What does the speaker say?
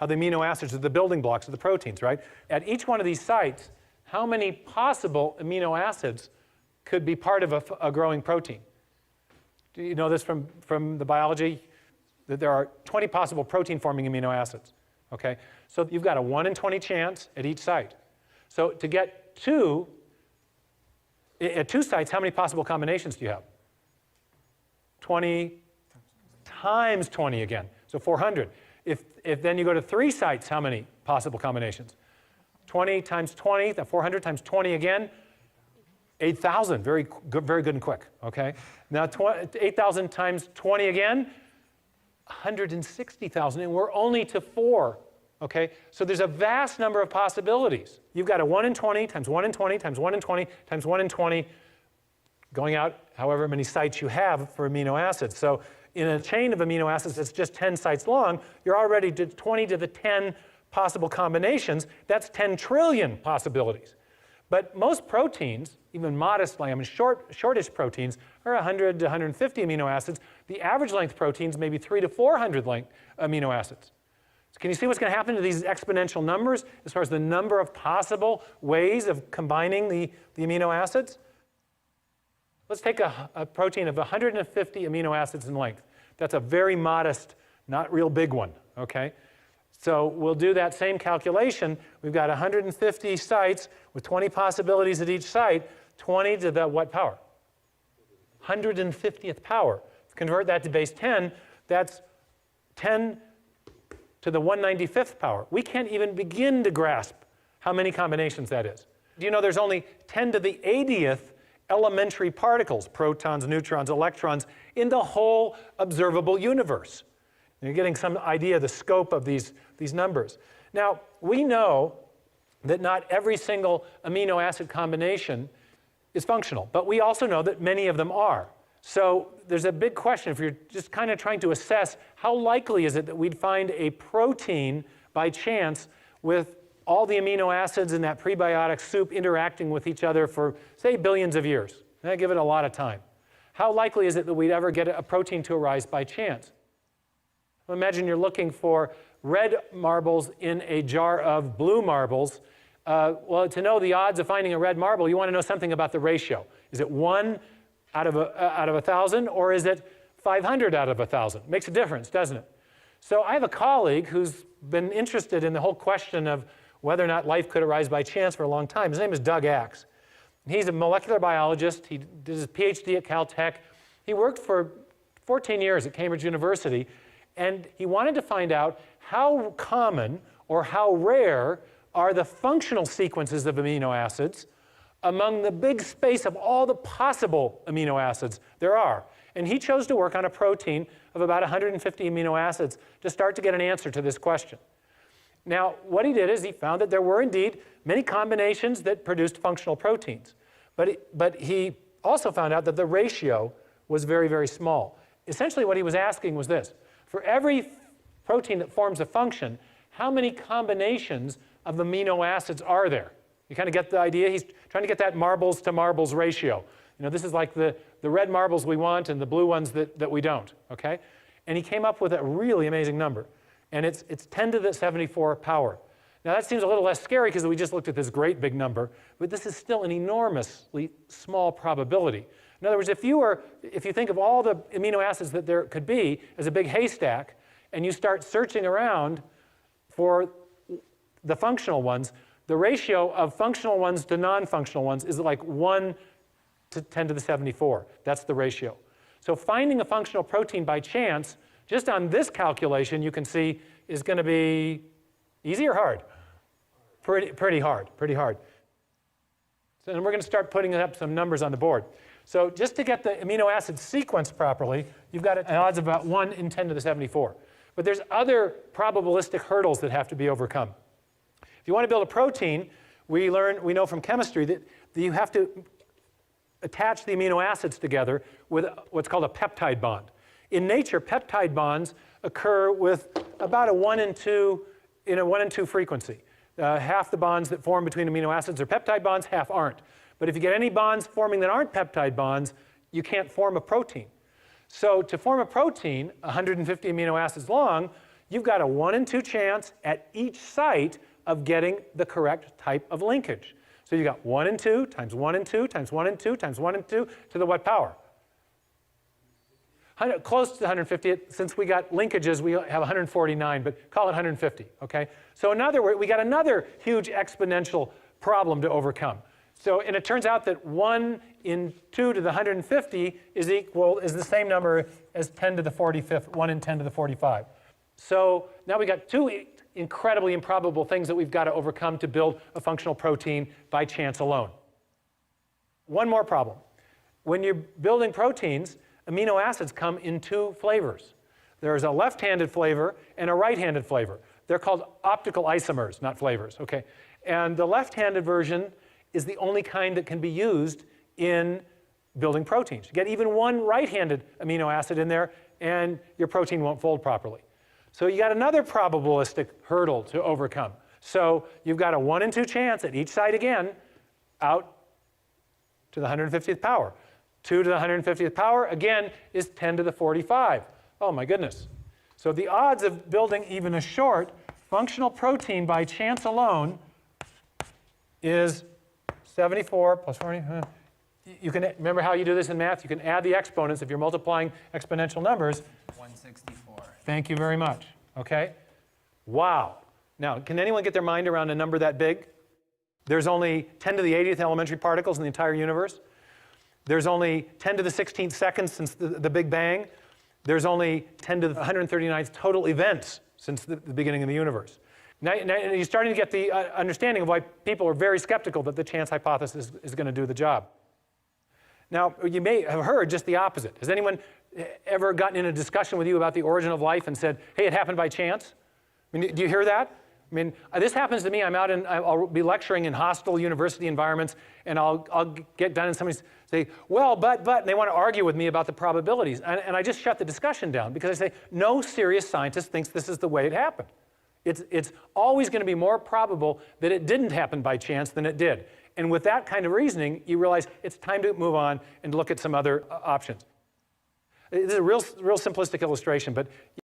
how the amino acids are the building blocks of the proteins, right? At each one of these sites, how many possible amino acids could be part of a growing protein? Do you know this from the biology? That there are 20 possible protein-forming amino acids, okay? So you've got a 1 in 20 chance at each site. So to get at 2 sites, how many possible combinations do you have? 20 times 20 again, so 400. If then you go to 3 sites, how many possible combinations? 20 times 20, 400 times 20 again, 8,000, very good and quick, okay? Now 8,000 times 20 again, 160,000, and we're only to 4, okay? So there's a vast number of possibilities. You've got a 1 in 20 times 1 in 20 times 1 in 20 times 1 in 20, going out however many sites you have for amino acids. So in a chain of amino acids that's just 10 sites long, you're already to 20 to the 10 possible combinations. That's 10 trillion possibilities. But most proteins, even modest, shortish proteins, are 100 to 150 amino acids. The average length proteins may be 300 to 400 amino acids. So can you see what's going to happen to these exponential numbers as far as the number of possible ways of combining the amino acids? Let's take a protein of 150 amino acids in length. That's a very modest, not real big one, okay? So we'll do that same calculation. We've got 150 sites with 20 possibilities at each site, 20 to the what power? 150th power. Convert that to base 10, that's 10 to the 195th power. We can't even begin to grasp how many combinations that is. Do you know there's only 10 to the 80th elementary particles, protons, neutrons, electrons, in the whole observable universe? You're getting some idea of the scope of these numbers. Now, we know that not every single amino acid combination is functional, but we also know that many of them are. So there's a big question if you're just kind of trying to assess how likely is it that we'd find a protein by chance with all the amino acids in that prebiotic soup interacting with each other for, say, billions of years. I give it a lot of time. How likely is it that we'd ever get a protein to arise by chance? Well, imagine you're looking for red marbles in a jar of blue marbles. Well, to know the odds of finding a red marble, you want to know something about the ratio. Is it 1 out of 1,000, or is it 500 out of 1,000? Makes a difference, doesn't it? So I have a colleague who's been interested in the whole question of whether or not life could arise by chance for a long time. His name is Doug Axe. He's a molecular biologist. He did his PhD at Caltech. He worked for 14 years at Cambridge University, and he wanted to find out how common or how rare are the functional sequences of amino acids among the big space of all the possible amino acids there are. And he chose to work on a protein of about 150 amino acids to start to get an answer to this question. Now, what he did is he found that there were indeed many combinations that produced functional proteins. But he also found out that the ratio was very, very small. Essentially, what he was asking was this. For every protein that forms a function, how many combinations of amino acids are there? You kind of get the idea? He's trying to get that marbles to marbles ratio. You know, this is like the red marbles we want and the blue ones that we don't, okay? And he came up with a really amazing number. And it's 10 to the 74 power. Now that seems a little less scary because we just looked at this great big number, but this is still an enormously small probability. In other words, if you think of all the amino acids that there could be as a big haystack, and you start searching around for the functional ones, the ratio of functional ones to non-functional ones is like 1 to 10 to the 74. That's the ratio. So finding a functional protein by chance, just on this calculation, you can see is going to be easy or hard? Pretty hard. So then we're going to start putting up some numbers on the board. So just to get the amino acid sequence properly, you've got an odds of about 1 in 10 to the 74. But there's other probabilistic hurdles that have to be overcome. If you want to build a protein, we know from chemistry that you have to attach the amino acids together with what's called a peptide bond. In nature, peptide bonds occur with about a 1 in 2 frequency. Half the bonds that form between amino acids are peptide bonds, half aren't. But if you get any bonds forming that aren't peptide bonds, you can't form a protein. So to form a protein, 150 amino acids long, you've got a 1 in 2 chance at each site of getting the correct type of linkage. So you got 1 in 2 times 1 in 2 times 1 in 2 times 1 in 2 to the what power? Close to 150. Since we got linkages, we have 149, but call it 150, okay? So in other words, we got another huge exponential problem to overcome. So, and it turns out that 1 in 2 to the 150 is the same number as 10 to the 45th, 1 in 10 to the 45. So now we got two incredibly improbable things that we've got to overcome to build a functional protein by chance alone. One more problem. When you're building proteins, amino acids come in 2 flavors. There's a left-handed flavor and a right-handed flavor. They're called optical isomers, not flavors, okay? And the left-handed version is the only kind that can be used in building proteins. You get even one right-handed amino acid in there, and your protein won't fold properly. So you got another probabilistic hurdle to overcome. So you've got a 1 in 2 chance at each site again, out to the 150th power. 2 to the 150th power, again, is 10 to the 45. Oh my goodness. So the odds of building even a short functional protein by chance alone is 74 plus 40. You can remember how you do this in math? You can add the exponents if you're multiplying exponential numbers. 164. Thank you very much. Okay? Wow. Now, can anyone get their mind around a number that big? There's only 10 to the 80th elementary particles in the entire universe. There's only 10 to the 16th seconds since the Big Bang. There's only 10 to the 139th total events since the beginning of the universe. Now you're starting to get the understanding of why people are very skeptical that the chance hypothesis is going to do the job. Now, you may have heard just the opposite. Has anyone ever gotten in a discussion with you about the origin of life and said, hey, it happened by chance? I mean, do you hear that? I mean, this happens to me. I'll be lecturing in hostile university environments, and I'll get done and somebody say, well, but, and they want to argue with me about the probabilities. And I just shut the discussion down because I say, no serious scientist thinks this is the way it happened. It's always going to be more probable that it didn't happen by chance than it did. And with that kind of reasoning, you realize it's time to move on and look at some other options. This is a real simplistic illustration, but